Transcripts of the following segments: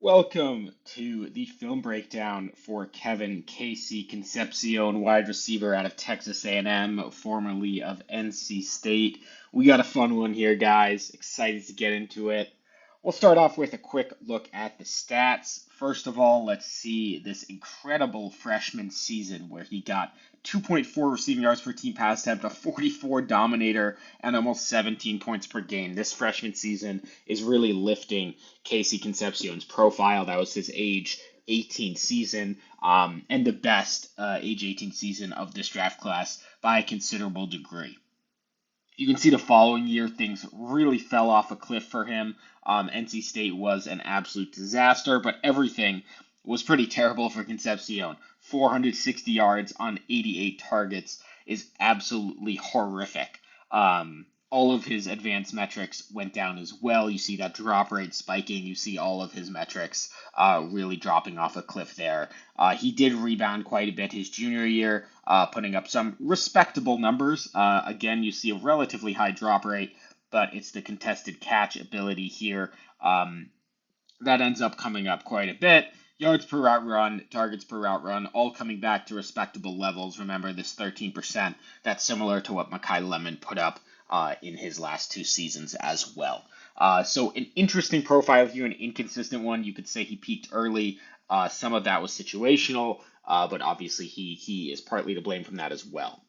Welcome to the film breakdown for Kevin Casey Concepcion, wide receiver out of Texas A&M, formerly of NC State. We got a fun one here, guys. Excited to get into it. We'll start off with a quick look at the stats. First of all, let's see this incredible freshman season where he got 2.4 receiving yards per team pass attempt, a 44 dominator, and almost 17 points per game. This freshman season is really lifting Casey Concepcion's profile. That was his age 18 season, and the best age 18 season of this draft class by a considerable degree. You can see the following year things really fell off a cliff for him. NC State was an absolute disaster, but everything was pretty terrible for Concepcion. 460 yards on 88 targets is absolutely horrific. All of his advanced metrics went down as well. You see that drop rate spiking. You see all of his metrics really dropping off a cliff there. He did rebound quite a bit his junior year, putting up some respectable numbers. Again, you see a relatively high drop rate, but it's the contested catch ability here that ends up coming up quite a bit. Yards per route run, targets per route run, all coming back to respectable levels. Remember, this 13%, that's similar to what Makai Lemon put up in his last two seasons as well. So an interesting profile here, an inconsistent one. You could say he peaked early. Some of that was situational, but obviously he is partly to blame from that as well.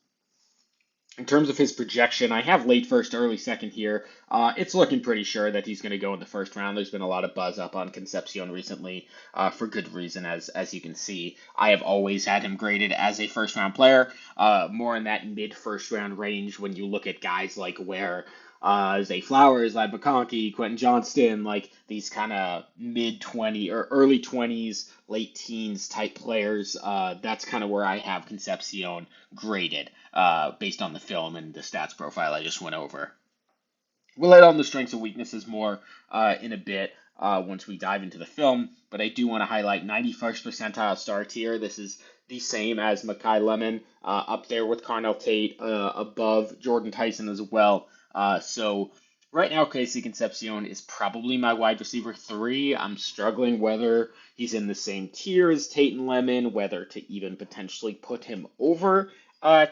In terms of his projection, I have late first, early second here. It's looking pretty sure that he's going to go in the first round. There's been a lot of buzz up on Concepcion recently, for good reason, as you can see. I have always had him graded as a first round player, more in that mid first round range when you look at guys like where Zay Flowers, Lad McConkey, Quentin Johnston, like these kind of mid 20 or early 20s, late teens type players. That's kind of where I have Concepcion graded based on the film and the stats profile I just went over. We'll hit on the strengths and weaknesses more in a bit once we dive into the film, but I do want to highlight 91st percentile star tier. This is the same as Makai Lemon, up there with Carnell Tate, above Jordan Tyson as well. So right now, Casey Concepcion is probably my wide receiver 3. I'm struggling whether he's in the same tier as Tate and Lemon, whether to even potentially put him over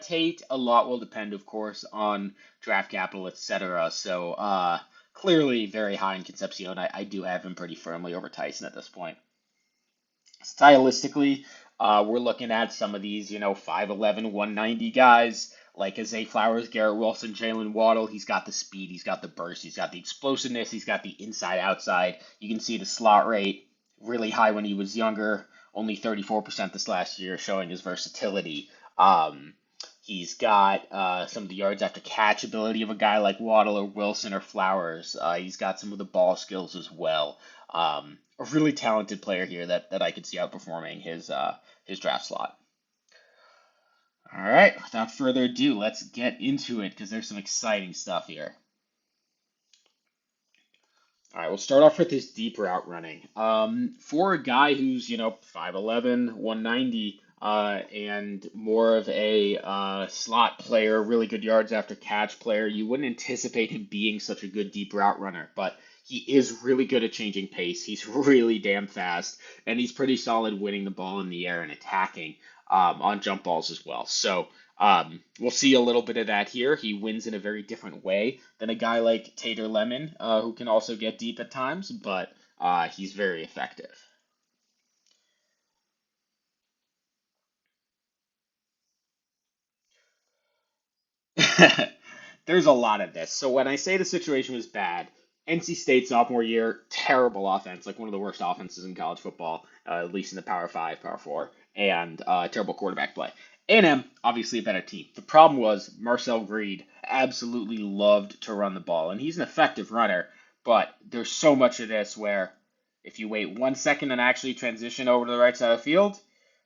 Tate. A lot will depend, of course, on draft capital, etc. So clearly very high in Concepcion. I do have him pretty firmly over Tyson at this point. Stylistically, we're looking at some of these, 5'11", 190 guys like Zay Flowers, Garrett Wilson, Jalen Waddle. He's got the speed, he's got the burst, he's got the explosiveness, he's got the inside-outside. You can see the slot rate really high when he was younger, only 34% this last year, showing his versatility. He's got some of the yards after catch ability of a guy like Waddle or Wilson or Flowers. He's got some of the ball skills as well. A really talented player here that I could see outperforming his draft slot. All right, without further ado, let's get into it because there's some exciting stuff here. All right, we'll start off with his deep route running. For a guy who's, 5'11", 190, and more of a slot player, really good yards after catch player, you wouldn't anticipate him being such a good deep route runner, but he is really good at changing pace. He's really damn fast, and he's pretty solid winning the ball in the air and attacking on jump balls as well. So we'll see a little bit of that here. He wins in a very different way than a guy like Tater Lemon, who can also get deep at times, but he's very effective. There's a lot of this. So when I say the situation was bad, NC State sophomore year, terrible offense, like one of the worst offenses in college football, at least in the Power 5, Power 4, and terrible quarterback play. A&M, obviously a better team. The problem was Marcel Greed absolutely loved to run the ball, and he's an effective runner, but there's so much of this where if you wait 1 second and actually transition over to the right side of the field,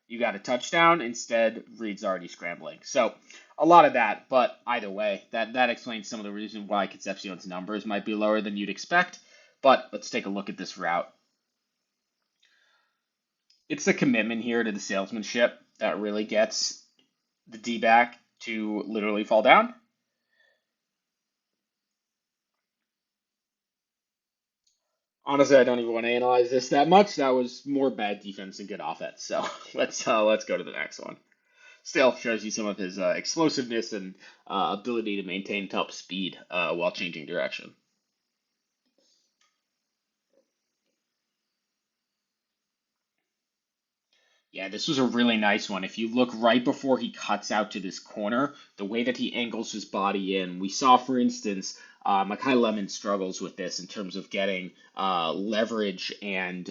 you got a touchdown. Instead, Reed's already scrambling. So a lot of that, but either way, that explains some of the reason why Concepcion's numbers might be lower than you'd expect. But let's take a look at this route. It's the commitment here to the salesmanship that really gets the D-back to literally fall down. Honestly, I don't even want to analyze this that much. That was more bad defense than good offense. So let's go to the next one. Still shows you some of his explosiveness and ability to maintain top speed while changing direction. Yeah, this was a really nice one. If you look right before he cuts out to this corner, the way that he angles his body in, we saw, for instance, Makai Lemon struggles with this in terms of getting leverage, and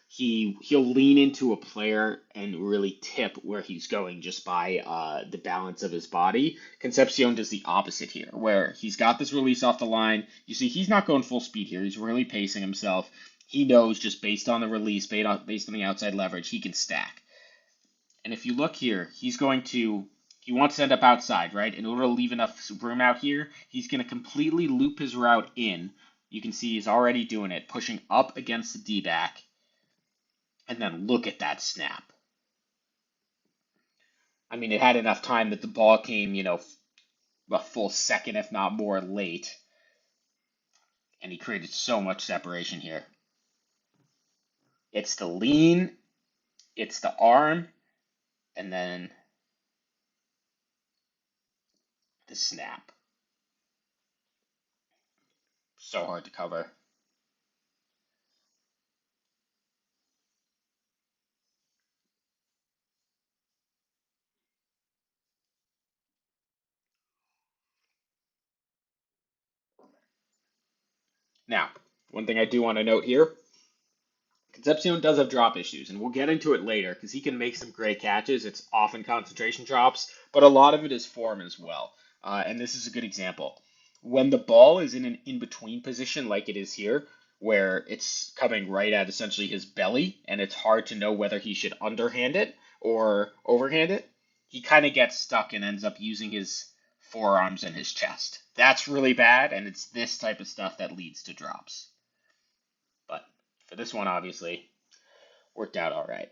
he'll lean into a player and really tip where he's going just by the balance of his body. Concepcion does the opposite here, where he's got this release off the line. You see, he's not going full speed here. He's really pacing himself. He knows just based on the release, based on the outside leverage, he can stack. And if you look here, he wants to end up outside, right? In order to leave enough room out here, he's going to completely loop his route in. You can see he's already doing it, pushing up against the D-back. And then look at that snap. I mean, it had enough time that the ball came, a full second, if not more, late. And he created so much separation here. It's the lean, it's the arm, and then the snap. So hard to cover. Now, one thing I do want to note here, Concepcion does have drop issues, and we'll get into it later because he can make some great catches. It's often concentration drops, but a lot of it is form as well. And this is a good example. When the ball is in an in-between position like it is here, where it's coming right at essentially his belly, and it's hard to know whether he should underhand it or overhand it, he kind of gets stuck and ends up using his forearms and his chest. That's really bad, and it's this type of stuff that leads to drops. But for this one, obviously, worked out all right.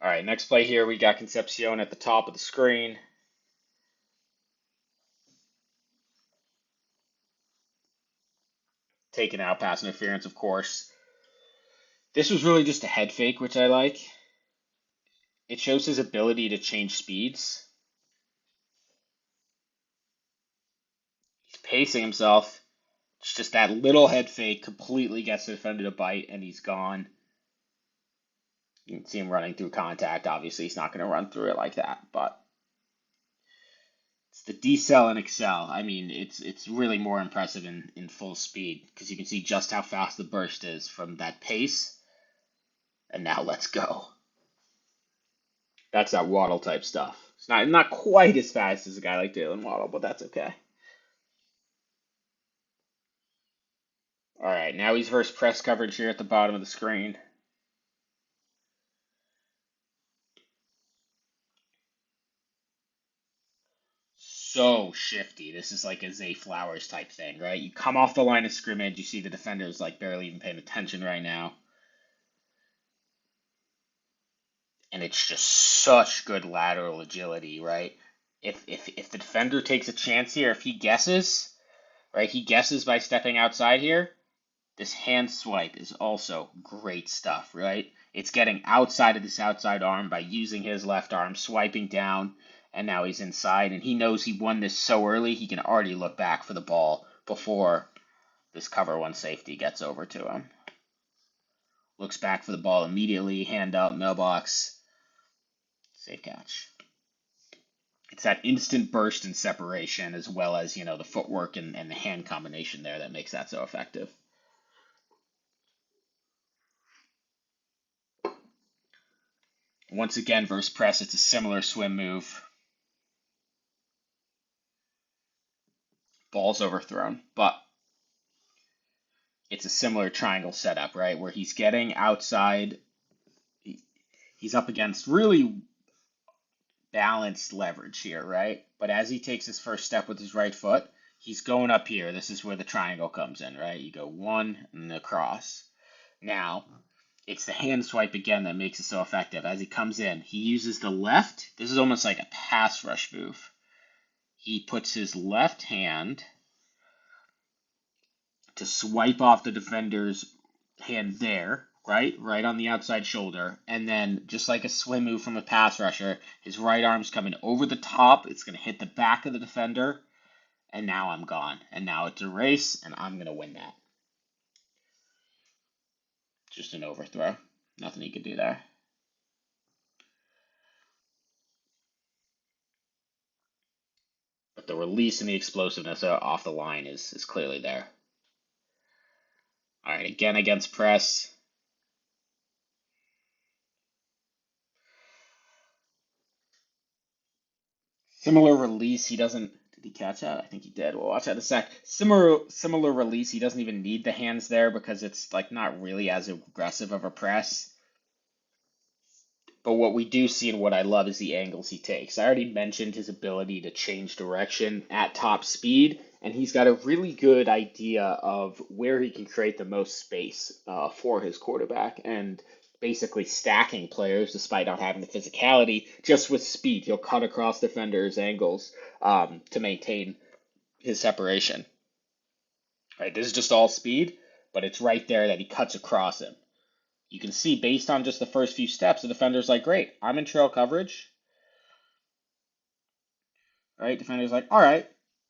All right, next play here, we got Concepcion at the top of the screen. Taken out, pass interference, of course. This was really just a head fake, which I like. It shows his ability to change speeds. He's pacing himself. It's just that little head fake completely gets the defender to bite, and he's gone. You can see him running through contact. Obviously, he's not going to run through it like that, but it's the decel and excel. I mean, it's really more impressive in full speed because you can see just how fast the burst is from that pace. And now let's go. That's that Waddle type stuff. It's not quite as fast as a guy like Jalen Waddle, but that's okay. All right, now he's versus press coverage here at the bottom of the screen. So shifty. This is like a Zay Flowers type thing, right? You come off the line of scrimmage, you see the defender's like barely even paying attention right now. And it's just such good lateral agility, right? If the defender takes a chance here, if he guesses, right, he guesses by stepping outside here, this hand swipe is also great stuff, right? It's getting outside of this outside arm by using his left arm, swiping down, and now he's inside, and he knows he won this so early, he can already look back for the ball before this cover one safety gets over to him. Looks back for the ball immediately, hand up, mailbox, safe catch. It's that instant burst and separation as well as, the footwork and the hand combination there that makes that so effective. Once again, versus press, it's a similar swim move. Ball's overthrown, but it's a similar triangle setup, right? Where he's getting outside, he's up against really balanced leverage here, right? But as he takes his first step with his right foot, he's going up here. This is where the triangle comes in, right? You go one and then across. Now, it's the hand swipe again that makes it so effective. As he comes in, he uses the left. This is almost like a pass rush move. He puts his left hand to swipe off the defender's hand there, right? Right on the outside shoulder. And then, just like a swim move from a pass rusher, his right arm's coming over the top. It's going to hit the back of the defender. And now I'm gone. And now it's a race, and I'm going to win that. Just an overthrow. Nothing he could do there. But the release and the explosiveness off the line is clearly there. All right, again against press. Similar release. He doesn't. Did he catch that? I think he did. We'll watch that in a sec. Similar release. He doesn't even need the hands there because it's like not really as aggressive of a press. But what we do see and what I love is the angles he takes. I already mentioned his ability to change direction at top speed, and he's got a really good idea of where he can create the most space for his quarterback and basically stacking players despite not having the physicality, just with speed. He'll cut across defenders' angles to maintain his separation. Right, this is just all speed, but it's right there that he cuts across him. You can see based on just the first few steps, the defender's like, great, I'm in trail coverage. Right? Defender's like, all right,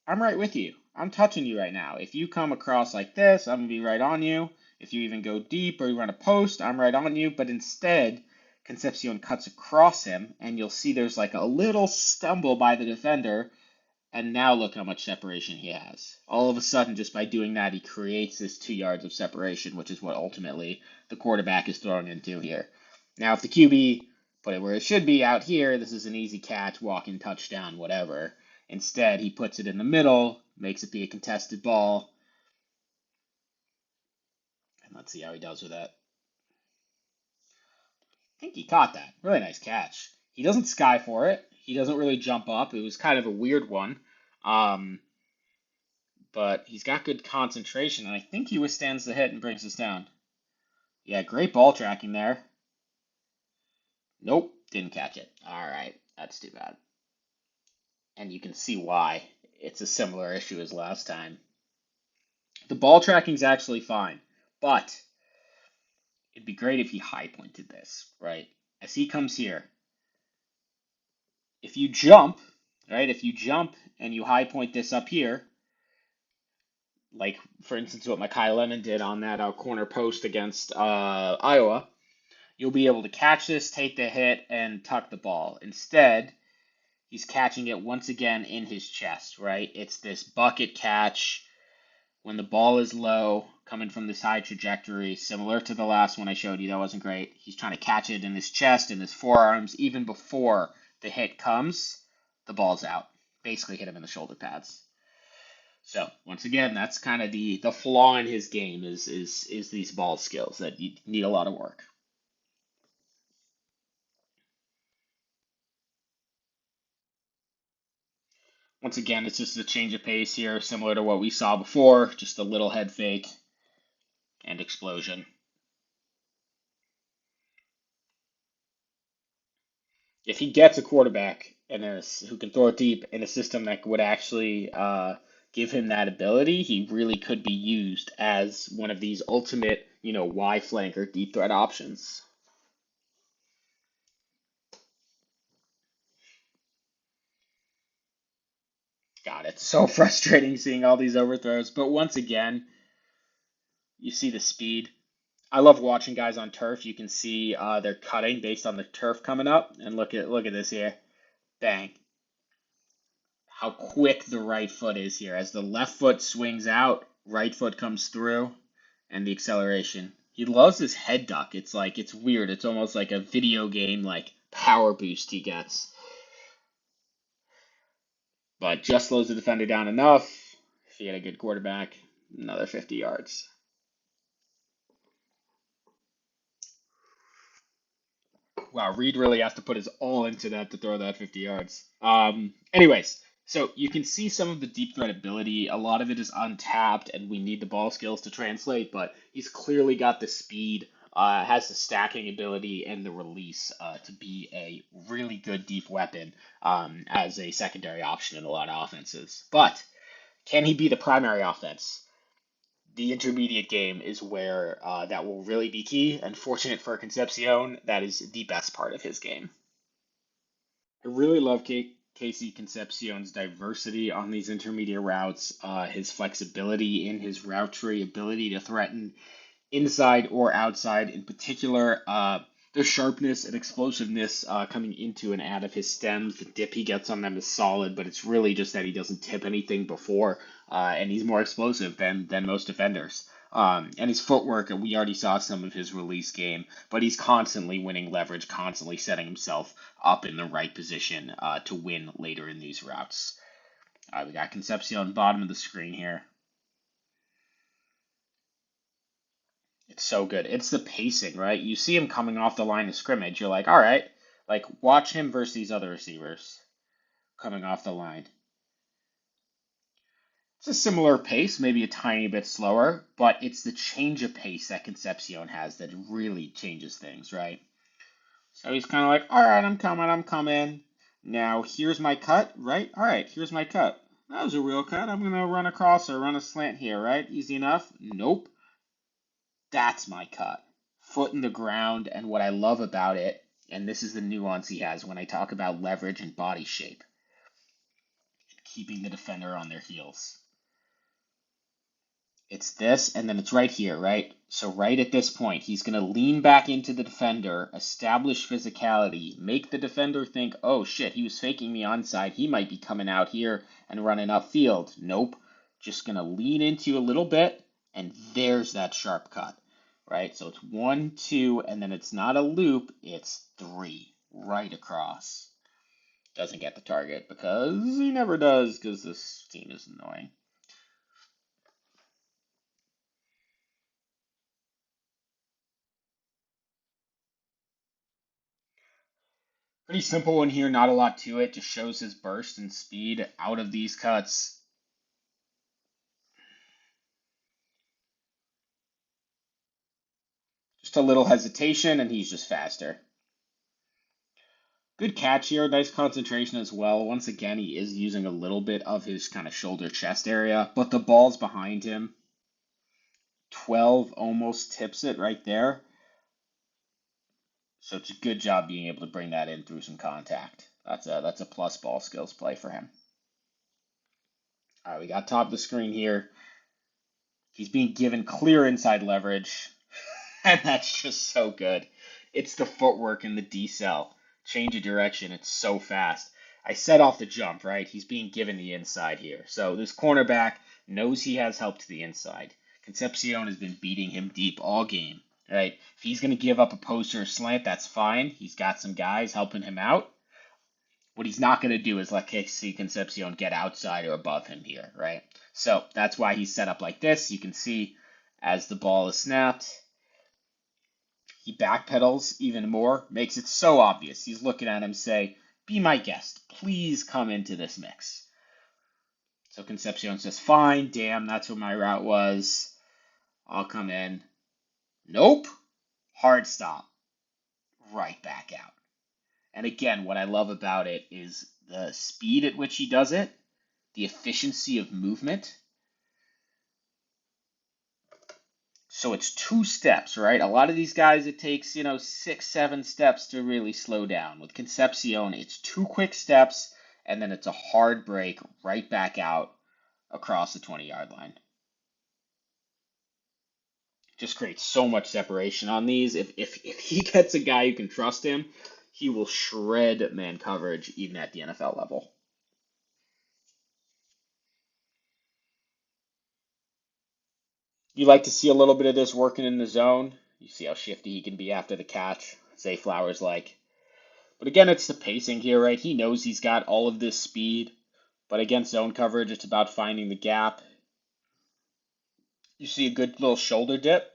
I'm right with you. I'm touching you right now. If you come across like this, I'm going to be right on you. If you even go deep or you run a post, I'm right on you. But instead, Concepcion cuts across him, and you'll see there's like a little stumble by the defender. And now look how much separation he has. All of a sudden, just by doing that, he creates this 2 yards of separation, which is what ultimately the quarterback is thrown into here. Now, if the QB put it where it should be out here, this is an easy catch, walk-in touchdown, whatever. Instead, he puts it in the middle, makes it be a contested ball. And let's see how he does with that. I think he caught that. Really nice catch. He doesn't sky for it. He doesn't really jump up. It was kind of a weird one. But he's got good concentration, and I think he withstands the hit and brings us down. Yeah, great ball tracking there. Nope, didn't catch it. All right, that's too bad. And you can see why. It's a similar issue as last time. The ball tracking's actually fine, but it'd be great if he high pointed this, right? As he comes here, if you jump, right, if you jump and you high point this up here, like for instance what Mekhi Lemon did on that corner post against Iowa, you'll be able to catch this, take the hit, and tuck the ball. Instead, he's catching it once again in his chest, right? It's this bucket catch when the ball is low, coming from this high trajectory, similar to the last one I showed you. That wasn't great. He's trying to catch it in his chest, in his forearms, even before the hit comes. The ball's out. Basically hit him in the shoulder pads. So once again, that's kind of the flaw in his game is these ball skills that you need a lot of work. Once again, it's just a change of pace here, similar to what we saw before, just a little head fake and explosion. If he gets a quarterback who can throw it deep in a system that would actually give him that ability, he really could be used as one of these ultimate, Y flanker deep threat options. God, it's so frustrating seeing all these overthrows. But once again, you see the speed. I love watching guys on turf. You can see they're cutting based on the turf coming up. And look at this here. Bang. How quick the right foot is here. As the left foot swings out, right foot comes through, and the acceleration. He loves this head duck. It's weird. It's almost like a video game like power boost he gets. But just slows the defender down enough. If he had a good quarterback, another 50 yards. Wow, Reed really has to put his all into that to throw that 50 yards. Anyways, so you can see some of the deep threat ability. A lot of it is untapped, and we need the ball skills to translate, but he's clearly got the speed, has the stacking ability, and the release to be a really good deep weapon as a secondary option in a lot of offenses. But can he be the primary offense? The intermediate game is where that will really be key. And fortunate for Concepcion, that is the best part of his game. I really love Casey Concepcion's diversity on these intermediate routes, his flexibility in his route tree, ability to threaten inside or outside. In particular, the sharpness and explosiveness coming into and out of his stems. The dip he gets on them is solid, but it's really just that he doesn't tip anything before, and he's more explosive than most defenders. And his footwork, we already saw some of his release game, but he's constantly winning leverage, constantly setting himself up in the right position to win later in these routes. We got Concepcion bottom of the screen here. It's so good. It's the pacing, right? You see him coming off the line of scrimmage. You're like, all right, like watch him versus these other receivers coming off the line. It's a similar pace, maybe a tiny bit slower, but it's the change of pace that Concepcion has that really changes things, right? So he's kind of like, all right, I'm coming, I'm coming. Now here's my cut, right? All right, here's my cut. That was a real cut. I'm going to run across or run a slant here, right? Easy enough? Nope. That's my cut. Foot in the ground, and what I love about it, and this is the nuance he has when I talk about leverage and body shape, keeping the defender on their heels. It's this, and then it's right here, right? So right at this point, he's going to lean back into the defender, establish physicality, make the defender think, oh shit, he was faking me onside. He might be coming out here and running upfield. Nope. Just going to lean into you a little bit, and there's that sharp cut, right? So it's 1, 2, and then it's not a loop, it's 3, right across. Doesn't get the target because he never does, because this team is annoying. Pretty simple one here, not a lot to it. Just shows his burst and speed out of these cuts. Just a little hesitation, and he's just faster. Good catch here, nice concentration as well. Once again, he is using a little bit of his kind of shoulder chest area, but the ball's behind him. 12 almost tips it right there. So it's a good job being able to bring that in through some contact. That's a plus ball skills play for him. All right, we got top of the screen here. He's being given clear inside leverage, and that's just so good. It's the footwork and the decel. Change of direction, it's so fast. I set off the jump, right? He's being given the inside here. So this cornerback knows he has help to the inside. Concepcion has been beating him deep all game, right? If he's going to give up a post or a slant, that's fine. He's got some guys helping him out. What he's not going to do is let KC Concepcion get outside or above him here, right? So that's why he's set up like this. You can see as the ball is snapped, he backpedals even more, makes it so obvious. He's looking at him, say, be my guest. Please come into this mix. So Concepcion says, fine, damn, that's what my route was. I'll come in. Nope. Hard stop. Right back out. And again, what I love about it is the speed at which he does it, the efficiency of movement. So it's 2 steps, right? A lot of these guys, it takes, 6, 7 steps to really slow down. With Concepcion, it's 2 quick steps, and then it's a hard break right back out across the 20-yard line. Just creates so much separation on these. If he gets a guy who can trust him, he will shred man coverage even at the NFL level. You like to see a little bit of this working in the zone. You see how shifty he can be after the catch. Zay Flowers like. But again, it's the pacing here, right? He knows he's got all of this speed, but against zone coverage, it's about finding the gap. You see a good little shoulder dip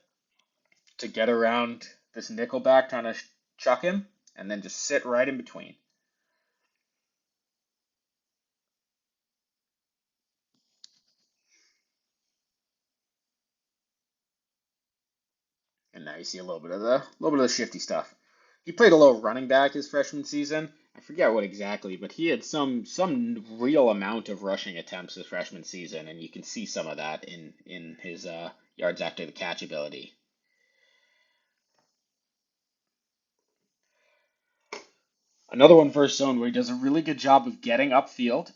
to get around this nickelback trying to chuck him, and then just sit right in between. And now you see a little bit of the shifty stuff. He played a little running back his freshman season. I forget what exactly, but he had some real amount of rushing attempts his freshman season, and you can see some of that in his yards after the catch ability. Another one versus zone where he does a really good job of getting upfield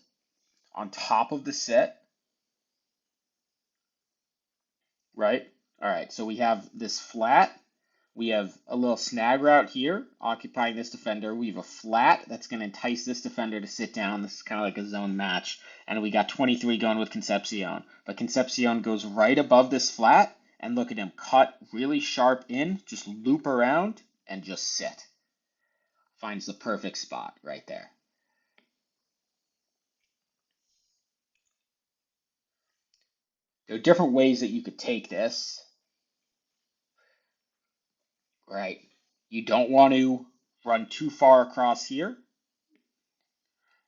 on top of the set, right? All right, so we have this flat. We have a little snag route here occupying this defender. We have a flat that's going to entice this defender to sit down. This is kind of like a zone match. And we got 23 going with Concepcion. But Concepcion goes right above this flat, and look at him cut really sharp in, just loop around, and just sit. Finds the perfect spot right there. There are different ways that you could take this, right? You don't want to run too far across here.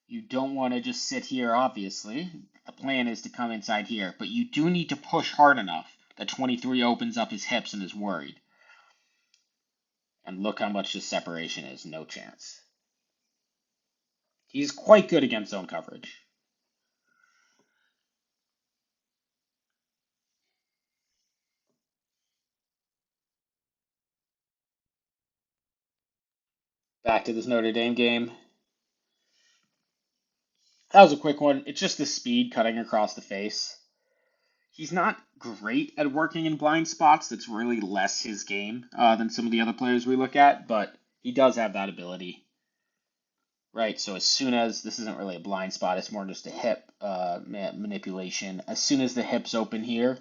You don't want to just sit here, obviously. The plan is to come inside here, but you do need to push hard enough that 23 opens up his hips and is worried. And look how much this separation is. No chance. He's quite good against zone coverage. Back to this Notre Dame game. That was a quick one. It's just the speed cutting across the face. He's not great at working in blind spots. That's really less his game than some of the other players we look at, but he does have that ability. Right, so as soon as this isn't really a blind spot, it's more just a hip manipulation. As soon as the hips open here,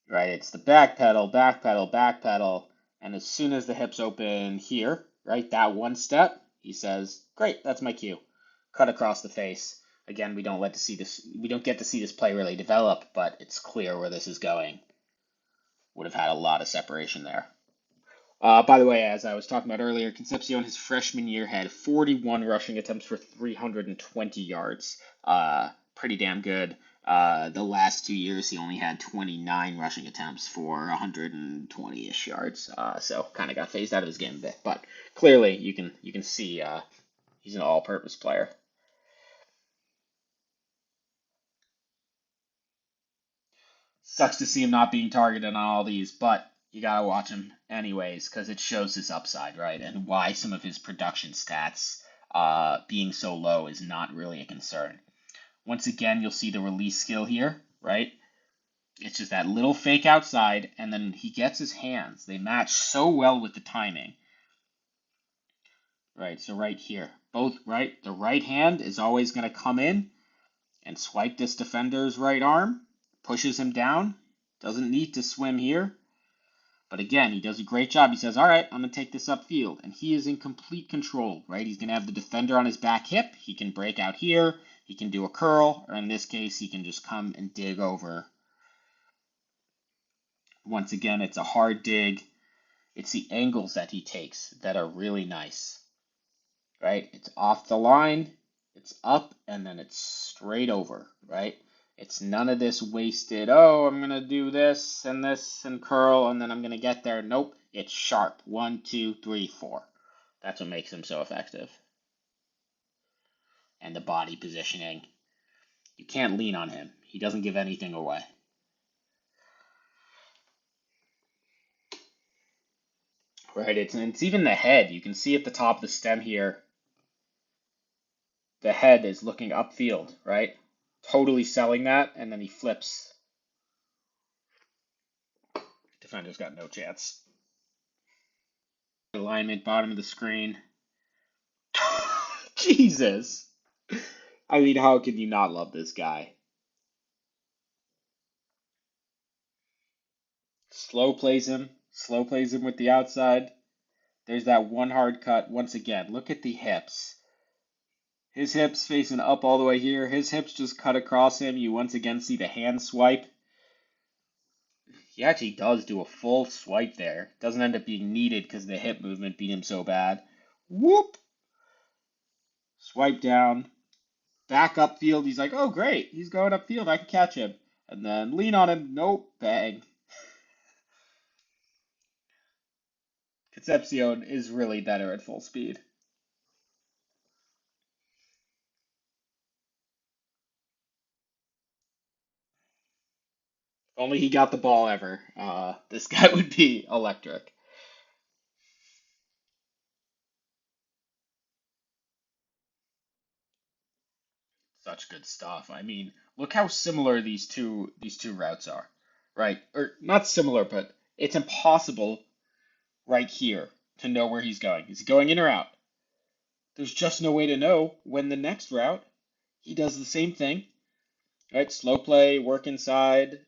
right, it's the back pedal, back pedal, back pedal, and as soon as the hips open here, right, that one step, he says, "Great, that's my cue." Cut across the face. Again, we don't get to see this play really develop, but it's clear where this is going. Would have had a lot of separation there. By the way, as I was talking about earlier, Concepcion his freshman year had 41 rushing attempts for 320 yards. Pretty damn good. The last 2 years, he only had 29 rushing attempts for 120-ish yards. So kind of got phased out of his game a bit. But clearly, you can see he's an all-purpose player. Sucks to see him not being targeted on all these, but you gotta watch him anyways because it shows his upside, right? And why some of his production stats being so low is not really a concern. Once again, you'll see the release skill here, right? It's just that little fake outside, and then he gets his hands. They match so well with the timing. Right, so right here, both, right? The right hand is always going to come in and swipe this defender's right arm, pushes him down, doesn't need to swim here. But again, he does a great job. He says, all right, I'm going to take this upfield. And he is in complete control, right? He's going to have the defender on his back hip. He can break out here. He can do a curl. Or in this case, he can just come and dig over. Once again, it's a hard dig. It's the angles that he takes that are really nice, right? It's off the line, it's up, and then it's straight over, right? It's none of this wasted, oh, I'm going to do this and curl, and then I'm going to get there. Nope, it's sharp. 1, 2, 3, 4. That's what makes him so effective. And the body positioning. You can't lean on him. He doesn't give anything away. Right, it's even the head. You can see at the top of the stem here, the head is looking upfield, right? Totally selling that, and then he flips. Defender's got no chance. Alignment, bottom of the screen. Jesus. I mean, how can you not love this guy? Slow plays him with the outside. There's that one hard cut. Once again, look at the hips. His hips facing up all the way here. His hips just cut across him. You once again see the hand swipe. He actually does do a full swipe there. Doesn't end up being needed because the hip movement beat him so bad. Whoop! Swipe down. Back upfield. He's like, oh, great. He's going upfield. I can catch him. And then lean on him. Nope. Bang. Concepcion is really better at full speed. Only he got the ball ever. This guy would be electric. Such good stuff. I mean, look how similar these two routes are, right? Or not similar, but it's impossible right here to know where he's going. Is he going in or out? There's just no way to know when the next route he does the same thing, right? Slow play, work inside,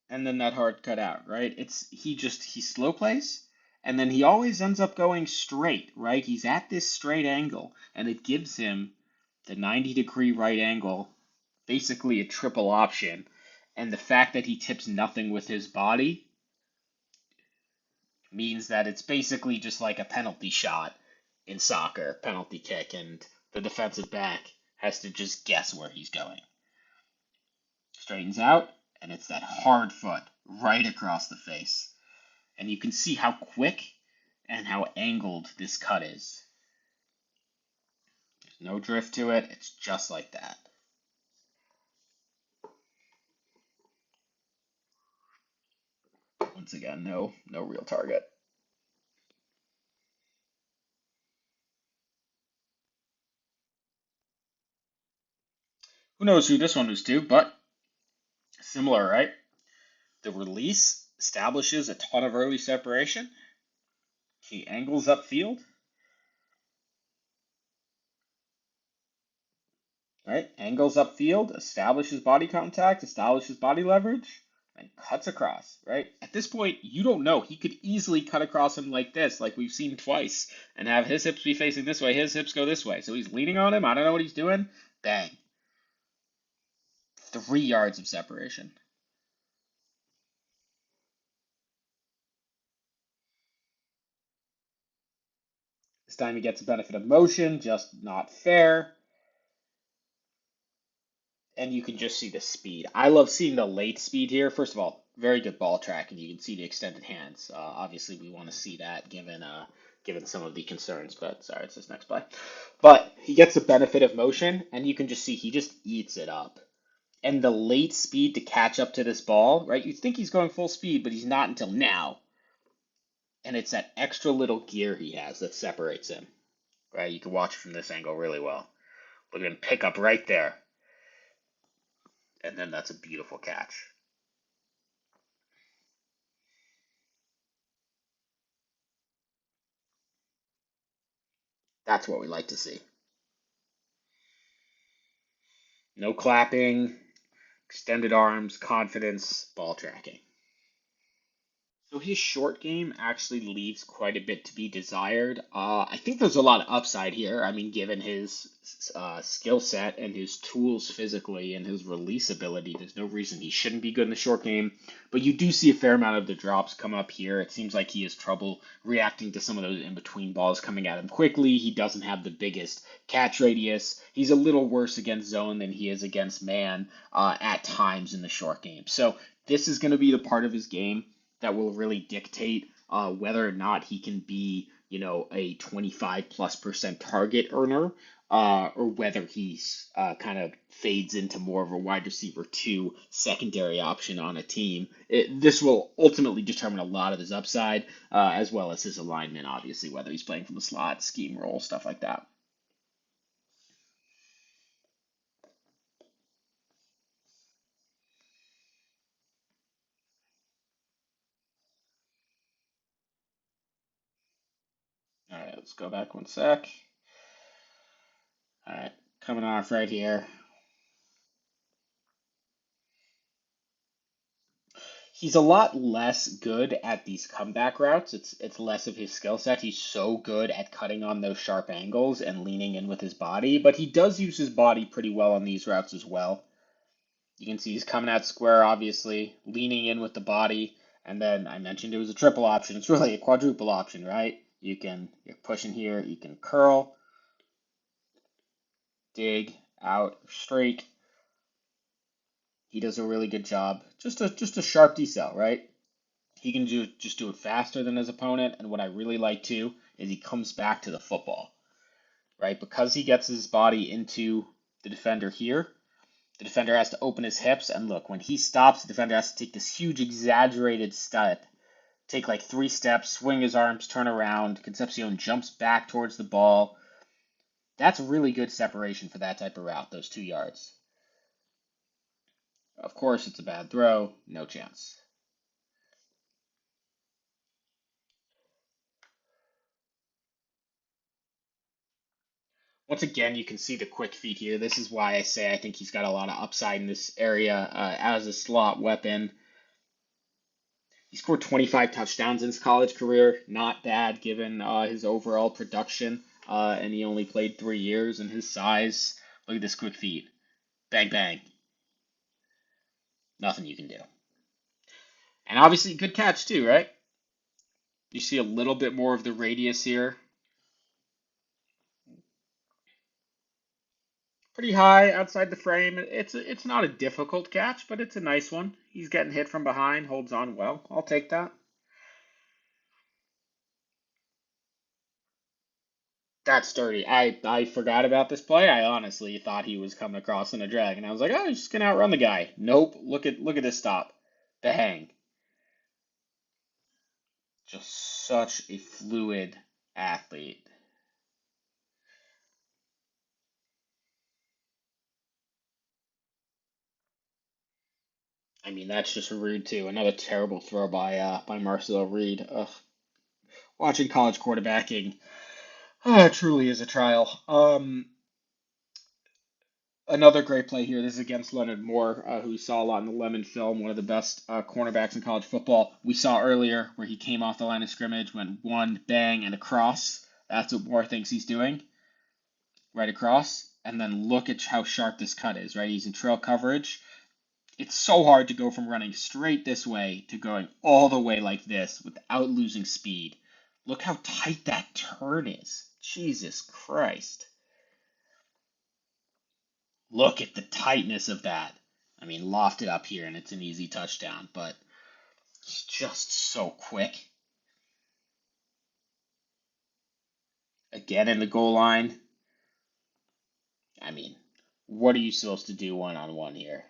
and then that hard cut out, right? He slow plays, and then he always ends up going straight, right? He's at this straight angle, and it gives him the 90-degree right angle, basically a triple option. And the fact that he tips nothing with his body means that it's basically just like a penalty shot in soccer, penalty kick, and the defensive back has to just guess where he's going. Straightens out, and it's that hard foot right across the face. And you can see how quick and how angled this cut is. There's no drift to it, it's just like that. Once again, no real target. Who knows who this one was to, but similar, right? The release establishes a ton of early separation. He angles upfield, right? Angles upfield, establishes body contact, establishes body leverage, and cuts across, right? At this point, you don't know. He could easily cut across him like this, like we've seen twice, and have his hips be facing this way, his hips go this way. So he's leaning on him. I don't know what he's doing. Bang. 3 yards of separation. This time he gets a benefit of motion, just not fair. And you can just see the speed. I love seeing the late speed here. First of all, very good ball tracking. You can see the extended hands. Obviously, we want to see that given some of the concerns. But sorry, it's this next play. But he gets the benefit of motion, and you can just see he just eats it up. And the late speed to catch up to this ball, right? You think he's going full speed, but he's not until now. And it's that extra little gear he has that separates him, right? You can watch from this angle really well. Look at him pick up right there, and then that's a beautiful catch. That's what we like to see. No clapping, extended arms, confidence, ball tracking. So his short game actually leaves quite a bit to be desired. I think there's a lot of upside here. I mean, given his skill set and his tools physically and his release ability, there's no reason he shouldn't be good in the short game. But you do see a fair amount of the drops come up here. It seems like he has trouble reacting to some of those in between balls coming at him quickly. He doesn't have the biggest catch radius. He's a little worse against zone than he is against man at times in the short game. So this is going to be the part of his game that will really dictate whether or not he can be, a 25+% target earner, or whether he's kind of fades into more of a wide receiver two secondary option on a team. This will ultimately determine a lot of his upside, as well as his alignment, obviously, whether he's playing from the slot, scheme role, stuff like that. All right, let's go back one sec. All right, coming off right here. He's a lot less good at these comeback routes. It's less of his skill set. He's so good at cutting on those sharp angles and leaning in with his body, but he does use his body pretty well on these routes as well. You can see he's coming out square, obviously, leaning in with the body, and then I mentioned it was a triple option. It's really a quadruple option, right? You're pushing here, you can curl, dig, out, straight. He does a really good job. Just a sharp decel, right? He can just do it faster than his opponent. And what I really like too is he comes back to the football, right? Because he gets his body into the defender here, The defender has to open his hips, and look, when he stops, the defender has to take this huge exaggerated step, take like 3 steps, swing his arms, turn around. Concepcion jumps back towards the ball. That's really good separation for that type of route, those 2 yards. Of course, it's a bad throw, no chance. Once again, you can see the quick feet here. This is why I say I think he's got a lot of upside in this area as a slot weapon. He scored 25 touchdowns in his college career. Not bad given his overall production. And he only played 3 years and his size. Look at this quick feet. Bang, bang. Nothing you can do. And obviously, good catch too, right? You see a little bit more of the radius here. Pretty high outside the frame. It's not a difficult catch, but it's a nice one. He's getting hit from behind, holds on well. I'll take that. That's dirty. I forgot about this play. I honestly thought he was coming across in a drag, and I was like, oh, he's just gonna outrun the guy. Nope. Look at this stop. The hang. Just such a fluid athlete. I mean, that's just rude too. Another terrible throw by Marcelo Reed. Ugh. Watching college quarterbacking truly is a trial. Another great play here. This is against Leonard Moore, who we saw a lot in the Lemon film, one of the best cornerbacks in college football. We saw earlier where he came off the line of scrimmage, went one, bang, and across. That's what Moore thinks he's doing, right across. And then look at how sharp this cut is, right? He's in trail coverage. It's so hard to go from running straight this way to going all the way like this without losing speed. Look how tight that turn is. Jesus Christ. Look at the tightness of that. I mean, loft it up here and it's an easy touchdown, but it's just so quick. Again in the goal line. I mean, what are you supposed to do one-on-one here?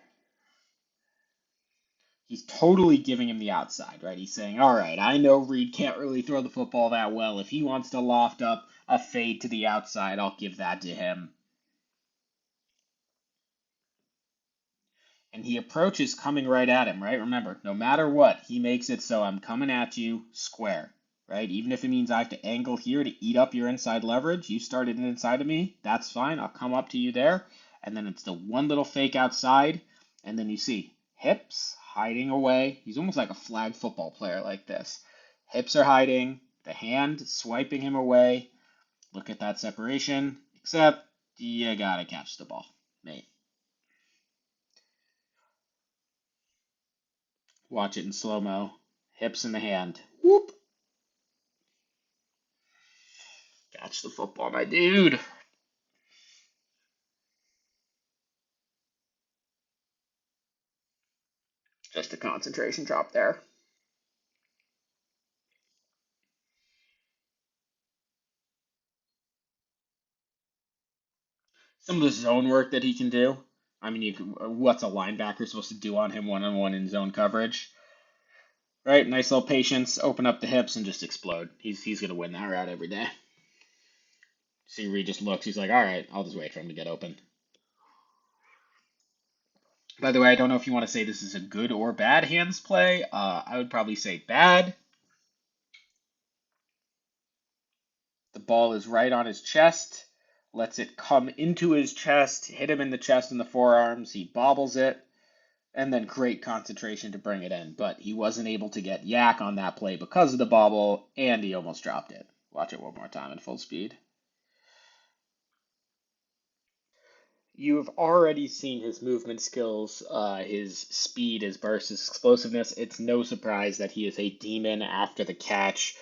He's totally giving him the outside, right? He's saying, all right, I know Reed can't really throw the football that well. If he wants to loft up a fade to the outside, I'll give that to him. And he approaches coming right at him, right? Remember, no matter what, he makes it so I'm coming at you square, right? Even if it means I have to angle here to eat up your inside leverage, you started inside of me, that's fine. I'll come up to you there. And then it's the one little fake outside. And then you see hips hiding away. He's almost like a flag football player like this. Hips are hiding, the hand swiping him away. Look at that separation, except you gotta catch the ball, mate. Watch it in slow-mo. Hips in the hand. Whoop. Catch the football, my dude. Just a concentration drop there. Some of the zone work that he can do. I mean, what's a linebacker supposed to do on him one-on-one in zone coverage? Right? Nice little patience, open up the hips, and just explode. He's going to win that route every day. See, Reed just looks. He's like, all right, I'll just wait for him to get open. By the way, I don't know if you want to say this is a good or bad hands play. I would probably say bad. The ball is right on his chest. Lets it come into his chest, hit him in the chest and the forearms. He bobbles it, and then great concentration to bring it in. But he wasn't able to get yak on that play because of the bobble, and he almost dropped it. Watch it one more time in full speed. You have already seen his movement skills, his speed, his burst, his explosiveness. It's no surprise that he is a demon after the catch.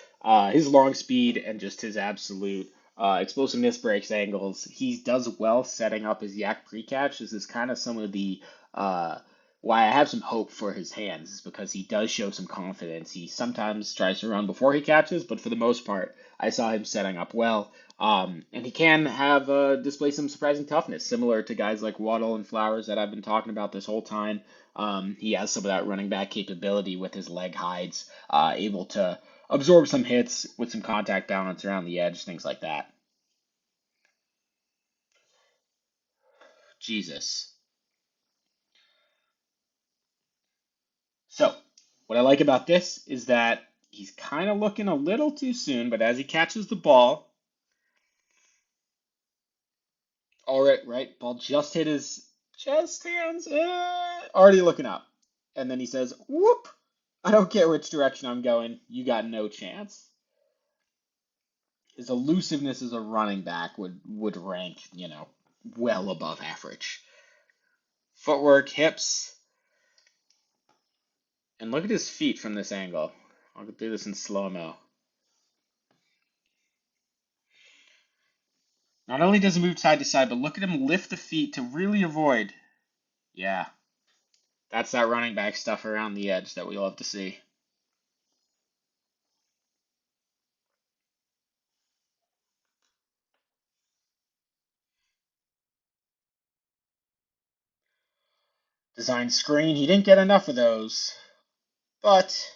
His long speed and just his absolute explosiveness, breaks angles. He does well setting up his yak pre-catch. This is kind of some of the uh, why I have some hope for his hands is because he does show some confidence. He sometimes tries to run before he catches, but for the most part, I saw him setting up well. And he can have display some surprising toughness, similar to guys like Waddle and Flowers that I've been talking about this whole time. He has some of that running back capability with his leg hides, able to absorb some hits with some contact balance around the edge, things like that. Jesus. So, what I like about this is that he's kind of looking a little too soon, but as he catches the ball, all right, right, ball just hit his chest hands, already looking up. And then he says, whoop, I don't care which direction I'm going, you got no chance. His elusiveness as a running back would rank, well above average. Footwork, hips, and look at his feet from this angle. I'll do this in slow-mo. Not only does he move side to side, but look at him lift the feet to really avoid. Yeah, that's that running back stuff around the edge that we love to see. Design screen, he didn't get enough of those, but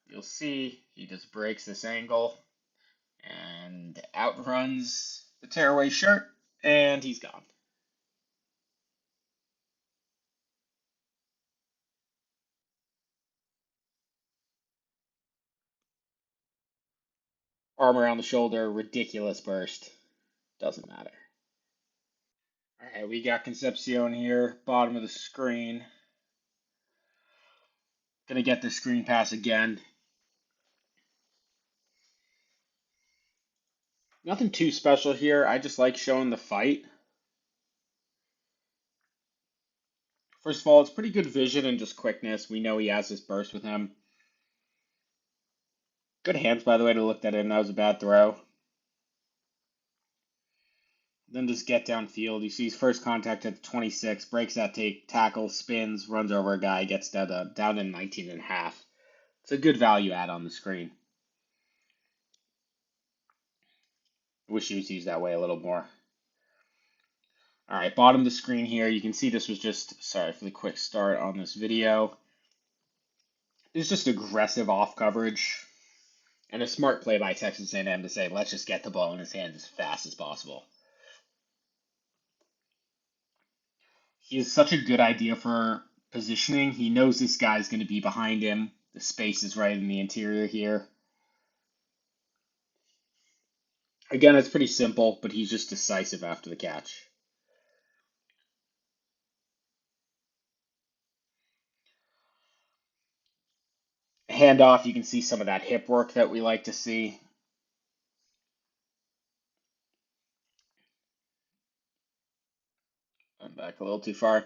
you'll see he just breaks this angle and outruns the tearaway shirt, and he's gone. Arm around the shoulder, ridiculous burst. Doesn't matter. All right, we got Concepcion here, bottom of the screen. Gonna get the screen pass again. Nothing too special here. I just like showing the fight. First of all, it's pretty good vision and just quickness. We know he has this burst with him. Good hands, by the way, to look that in. That was a bad throw. Then just get downfield. You see his first contact at the 26, breaks that take, tackle, spins, runs over a guy, gets down to 19 and a half. It's a good value add on the screen. I wish he was used that way a little more. All right, bottom of the screen here. You can see this was just, sorry for the quick start on this video. It's just aggressive off coverage and a smart play by Texas A&M to say, let's just get the ball in his hands as fast as possible. He has such a good idea for positioning. He knows this guy's going to be behind him. The space is right in the interior here. Again, it's pretty simple, but he's just decisive after the catch. Handoff, you can see some of that hip work that we like to see. I'm back a little too far.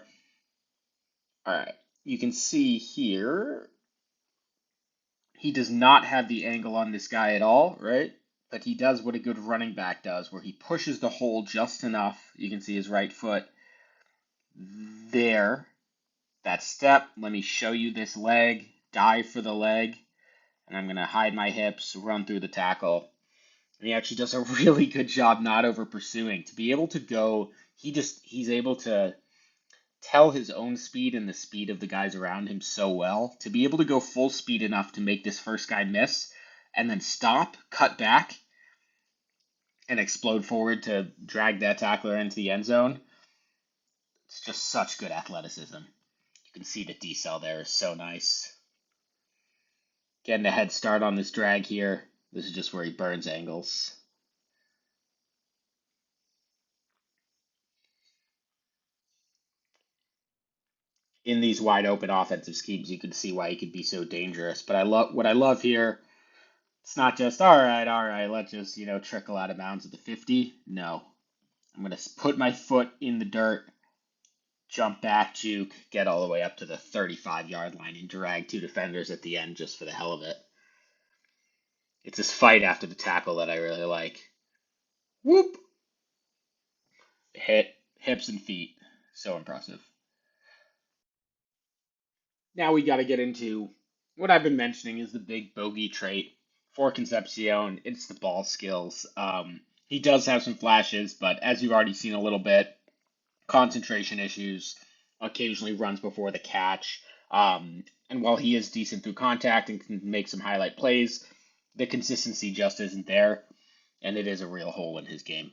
All right, you can see here, he does not have the angle on this guy at all, right? But he does what a good running back does, where he pushes the hole just enough. You can see his right foot there. That step, let me show you this leg, dive for the leg, and I'm going to hide my hips, run through the tackle. And he actually does a really good job not over pursuing. To be able to go, he's able to tell his own speed and the speed of the guys around him so well. To be able to go full speed enough to make this first guy miss, and then stop, cut back, and explode forward to drag that tackler into the end zone. It's just such good athleticism. You can see the decel there is so nice. Getting a head start on this drag here. This is just where he burns angles. In these wide open offensive schemes, you can see why he could be so dangerous. But what I love here. It's not just all right. Let's just trickle out of bounds at the 50. No, I'm gonna put my foot in the dirt, jump back, juke, get all the way up to the 35-yard line, and drag two defenders at the end just for the hell of it. It's this fight after the tackle that I really like. Whoop! Hit hips and feet. So impressive. Now we got to get into what I've been mentioning is the big bogey trait for Concepcion. It's the ball skills. He does have some flashes, but as you've already seen a little bit, concentration issues, occasionally runs before the catch. And while he is decent through contact and can make some highlight plays, the consistency just isn't there, and it is a real hole in his game.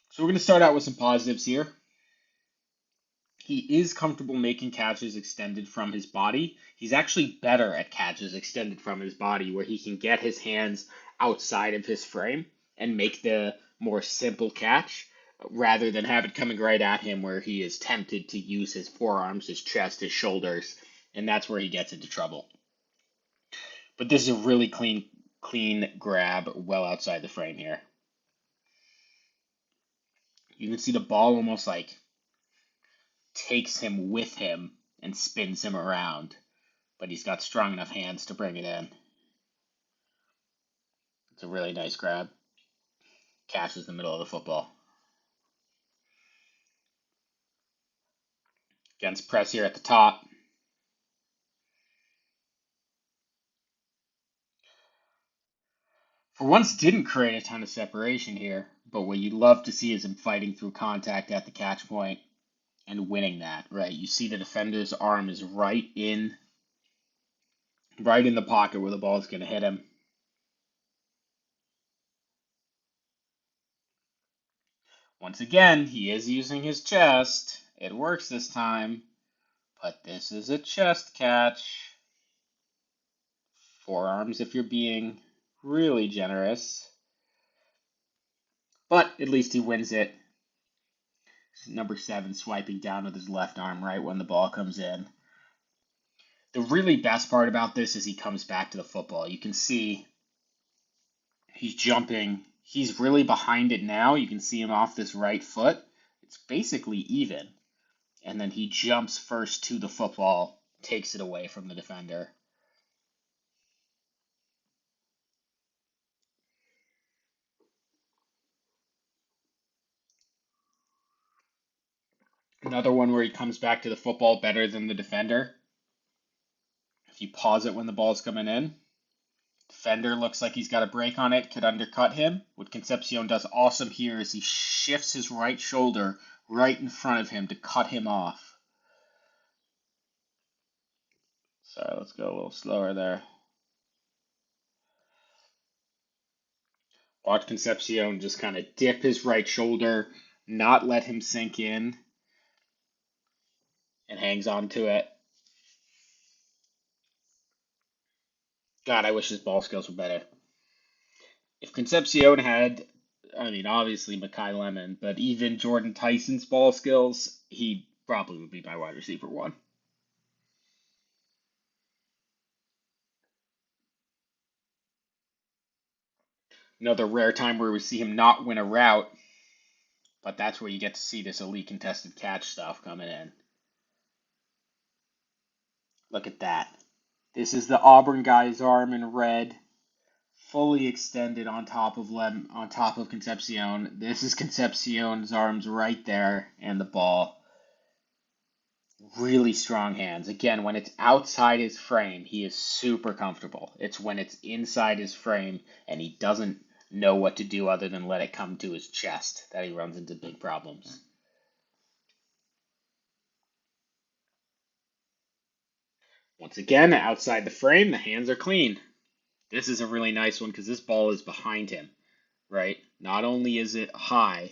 So we're going to start out with some positives here. He is comfortable making catches extended from his body. He's actually better at catches extended from his body, where he can get his hands outside of his frame and make the more simple catch rather than have it coming right at him where he is tempted to use his forearms, his chest, his shoulders, and that's where he gets into trouble. But this is a really clean grab well outside the frame here. You can see the ball almost like takes him with him and spins him around, but he's got strong enough hands to bring it in. It's a really nice grab. Catches the middle of the football. Against press here at the top. For once, didn't create a ton of separation here, but what you love to see is him fighting through contact at the catch point and winning that, right? You see the defender's arm is right in the pocket where the ball is going to hit him. Once again, he is using his chest. It works this time, but this is a chest catch. Forearms if you're being really generous. But at least he wins it. Number 7 swiping down with his left arm right when the ball comes in. The really best part about this is he comes back to the football. You can see he's jumping. He's really behind it now. You can see him off this right foot. It's basically even. And then he jumps first to the football, takes it away from the defender. Another one where he comes back to the football better than the defender. If you pause it when the ball's coming in, defender looks like he's got a break on it, could undercut him. What Concepcion does awesome here is he shifts his right shoulder right in front of him to cut him off. Sorry, let's go a little slower there. Watch Concepcion just kind of dip his right shoulder, not let him sink in, and hangs on to it. God, I wish his ball skills were better. If Concepcion had, I mean, obviously Makai Lemon, but even Jordan Tyson's ball skills, he probably would be my wide receiver 1. Another rare time where we see him not win a route, but that's where you get to see this elite contested catch stuff coming in. Look at that. This is the Auburn guy's arm in red, fully extended on top of Concepcion. This is Concepcion's arms right there, and the ball. Really strong hands. Again, when it's outside his frame, he is super comfortable. It's when it's inside his frame and he doesn't know what to do other than let it come to his chest that he runs into big problems. Once again, outside the frame, the hands are clean. This is a really nice one because this ball is behind him, right? Not only is it high,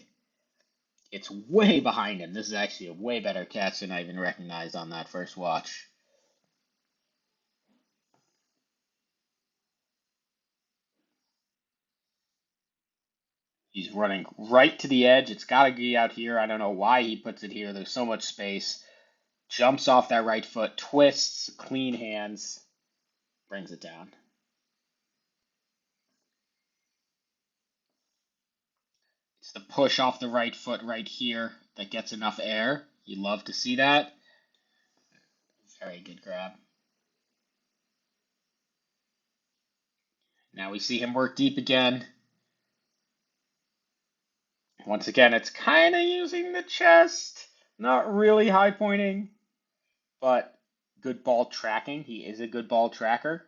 it's way behind him. This is actually a way better catch than I even recognized on that first watch. He's running right to the edge. It's got to be out here. I don't know why he puts it here. There's so much space. Jumps off that right foot, twists, clean hands, brings it down. It's the push off the right foot right here that gets enough air. You love to see that. Very good grab. Now we see him work deep again. Once again, it's kind of using the chest, Not really high pointing, but good ball tracking. He is a good ball tracker.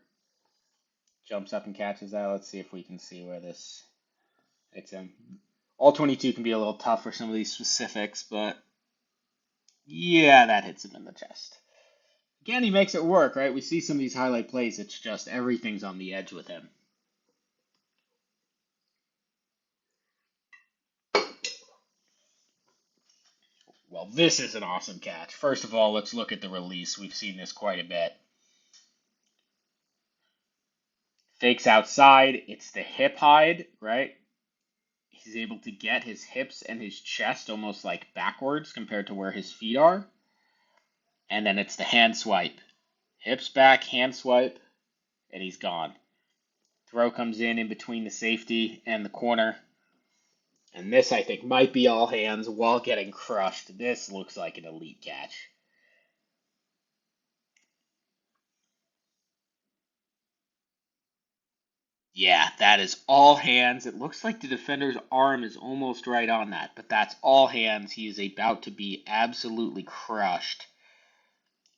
Jumps up and catches that. Let's see if we can see where this hits him. All 22 can be a little tough for some of these specifics, but yeah, that hits him in the chest. Again, he makes it work, right? We see some of these highlight plays. It's just everything's on the edge with him. Well, this is an awesome catch. First of all, let's look at the release. We've seen this quite a bit. Fakes outside. It's the hip hide, right? He's able to get his hips and his chest almost like backwards compared to where his feet are. And then it's the hand swipe. Hips back, hand swipe, and he's gone. Throw comes in between the safety and the corner. And this, I think, might be all hands while getting crushed. This looks like an elite catch. Yeah, that is all hands. It looks like the defender's arm is almost right on that, but that's all hands. He is about to be absolutely crushed,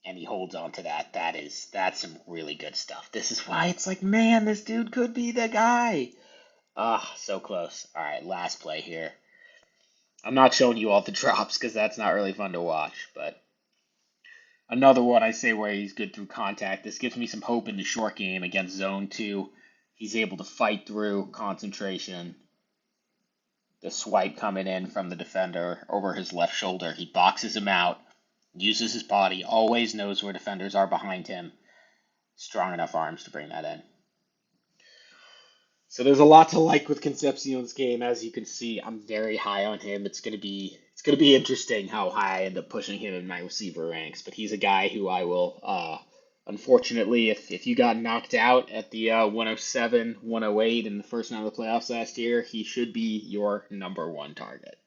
and he holds on to that. That's some really good stuff. This is why it's like, man, this dude could be the guy. Ah, so close. All right, last play here. I'm not showing you all the drops because that's not really fun to watch, but another one I say where he's good through contact. This gives me some hope in the short game against zone 2. He's able to fight through concentration. The swipe coming in from the defender over his left shoulder. He boxes him out, uses his body, always knows where defenders are behind him. Strong enough arms to bring that in. So there's a lot to like with Concepcion's game. As you can see, I'm very high on him. It's gonna be interesting how high I end up pushing him in my receiver ranks. But he's a guy who I will, unfortunately, if you got knocked out at the 107, 108 in the first round of the playoffs last year, he should be your number one target.